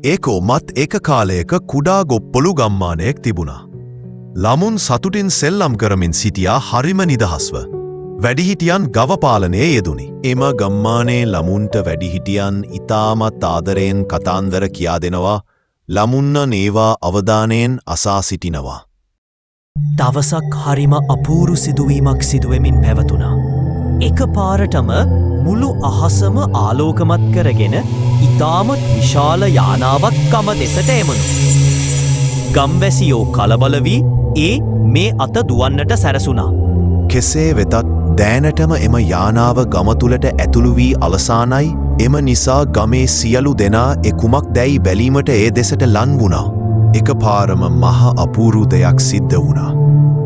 ඒකෝ මත් එක කාලයක කුඩා ගොප්පොළු ගම්මානයක් තිබුණා. ළමුන් සතුටින් සෙල්ලම් කරමින් සිටියා හරිම නිදහස්ව. වැඩිහිටියන් ගවපාලනයේ යෙදුනි. එම ගම්මානයේ ළමුන්ට වැඩිහිටියන් ඉතාමත් ආදරයෙන් කතාන්දර කියා දෙනවා. ළමුන්න නේවා අවධානයෙන් අසා සිටිනවා. දවසක් හරිම අපූරු සිදුවීමක් සිදුවෙමින් පැවතුනා. එක පාරටම මුළු අහසම ආලෝකමත් කරගෙන ඉතාමත් විශාල යානාවක් ගම දෙසට එමනු. ගම්වැසියෝ කලබල වී මේ අත දුවන්නට සැරසුණා. කෙසේ වෙතත් දෑනටම එම යානාව ගම තුළට ඇතුළු වී අවසානයි. එම නිසා ගමේ සියලු දෙනා කුමක් දැයි බැලීමට ඒ දෙසට ලන් වුණා. එක පාරම මහ අපූරු දෙයක් සිද්ධ වුණා.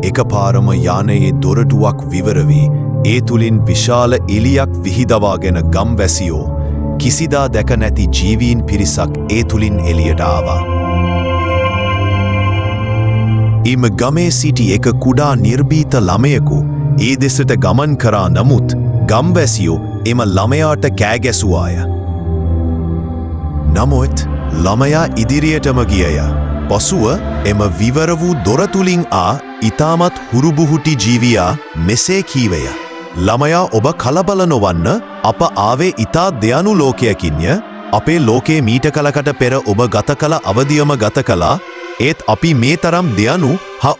එක පාරම යානයේ දොරටුවක් විවර වී ඒ තුලින් විශාල එළියක් විහිදවාගෙන ගම්වැසියෝ කිසිදා දැක නැති ජීවීන් පිරිසක් ඒ තුලින් එළියට ආවා. එම ගමේ සිටි එක කුඩා නිර්භීත ළමයෙකු ඒ දෙසට ගමන් කරා. නමුත් ගම්වැසියෝ එම ළමයාට කෑ ගැසුවාය. නමුත් ළමයා ඉදිරියටම ගියය. පසුව එම විවර වූ දොර තුලින් ඉතාමත් හුරුබුහුටි ජීවියා මෙසේ කීවය. ළමයා ඔබ කලබල නොවන්න, අප ආවේ ඉතා දෙයනු ලෝකයකින්ය. අපේ ලෝකයේ මීට කලකට පෙර ඔබ ගත කළ අවධියම ගත කළා. ඒත් අපි මේ තරම් දෙයනු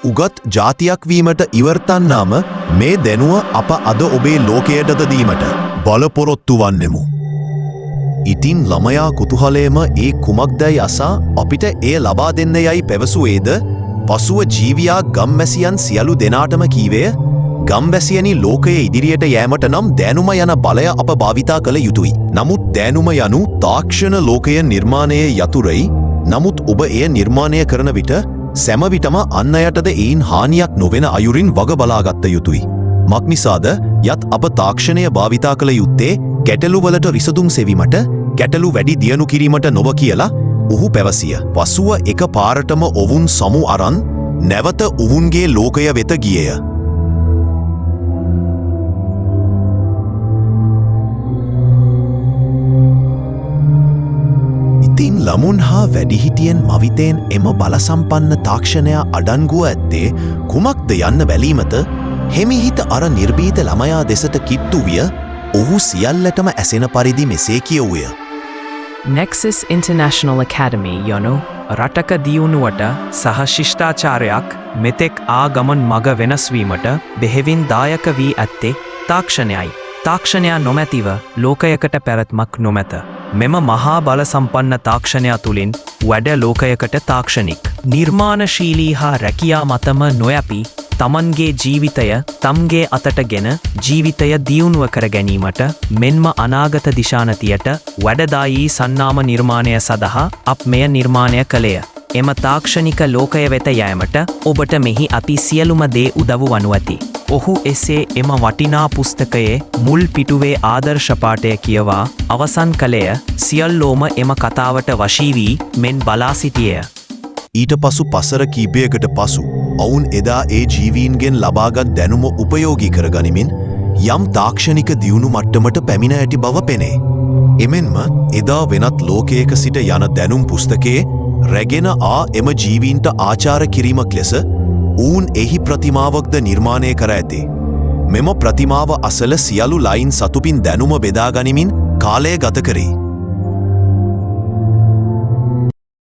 උගත් ජාතියක් වීමට ඉවර්තන්නාම මේ දැනුව අප අද ඔබේ ලෝකයටද දීමට බලපොරොත්තු වන්නෙමු. ඉතින් ළමයා කුතුහලයම කුමක්දැයි අසා අපිට එය ලබා දෙන්න යයි පැවසුවේද. පසුව ජීවියා ගම්වැසියන් සියලු දෙනාටම කීවේය, ගම්වැසියනි, ලෝකයේ ඉදිරියට යෑමට නම් දෑනුම යන බලය අප භාවිතා කළ යුතුයි. නමුත් දෑනුම යනු තාක්ෂණ ලෝකය නිර්මාණයේ යතුරයි. නමුත් ඔබ එය නිර්මාණය කරන විට සැමවිටම අන් අයටද එයින් හානියක් නොවෙන අයුරින් වග බලාගත්ත යුතුයි. මක්නිසාද යත් අප තාක්ෂණය භාවිතා කළ යුත්තේ ගැටලුවලට විසඳුම් සෙවීමට, ගැටලු වැඩි දියුණු කිරීමට නොව කියලා ඔහු පැවසිය. පසුව එක පාරටම ඔවුන් සමු අරන් නැවත ඔවුන්ගේ ලෝකය වෙත ගියය. ඉතින් ළමුන් හා වැඩිහිටියන් මවිතයෙන් එම බලසම්පන්න තාක්ෂණය අඩංගුව ඇත්තේ කුමක්ද යන්න බැලීමට හෙමිහිට අර නිර්භීත ළමයා දෙසට කිට්ටු විය. ඔහු සියල්ලටම ඇසෙන පරිදි මෙසේ කියවුය. Nexus International Academy යනු රටක දියුණුවට සහ ශිෂ්ටාචාරයක් මෙතෙක් ආගමන් මග වෙනස්වීමට බෙහෙවින් දායක වී ඇත්තේ තාක්ෂණයයි. තාක්ෂණය නොමැතිව ලෝකයකට පැවැත්මක් නොමැත. මෙම මහා බල සම්පන්න තාක්ෂණය තුළින් වැඩ ලෝකයකට තාක්ෂණික් නිර්මාණශීලී හා රැකියා මතම නොයැපි තමන්ගේ ජීවිතය තම්ගේ අතටගෙන ජීවිතය දියුණුව කර ගැනීමට මෙන්ම අනාගත දිශානතියට වැඩදායී සන්නාම නිර්මාණය සඳහා අප මෙය නිර්මාණය කළේය. එම තාක්ෂණික ලෝකය වෙත යෑමට ඔබට මෙහි අපි සියලුම දේ උදව් වනු ඇති. ඔහු එසේ එම වටිනා පුස්තකයේ මුල් පිටුවේ ආදර්ශපාඨය කියවා අවසන් කළේය. සියල්ලෝම එම කතාවට වශී වී මෙන් බලා සිටියේය. ඊට පසු පසර කීපයකට පසු ඔවුන් එදා ඒ ජීවීන්ගෙන් ලබාගත් දැනුම උපයෝගී කරගනිමින් යම් තාක්ෂණික දියුණු මට්ටමට පැමිණ ඇති බව පෙනේ. එමෙන්ම එදා වෙනත් ලෝකයක සිට යන දැනුම් පුස්තකයේ රැගෙන එම ජීවීන්ට ආචාර කිරීමක් ලෙස ඌන් එහි ප්‍රතිමාවක්ද නිර්මාණය කර ඇතේ. මෙම ප්‍රතිමාව අසල සියලු ලයින් සතුපින් දැනුම බෙදාගනිමින් කාලය ගත කරේ.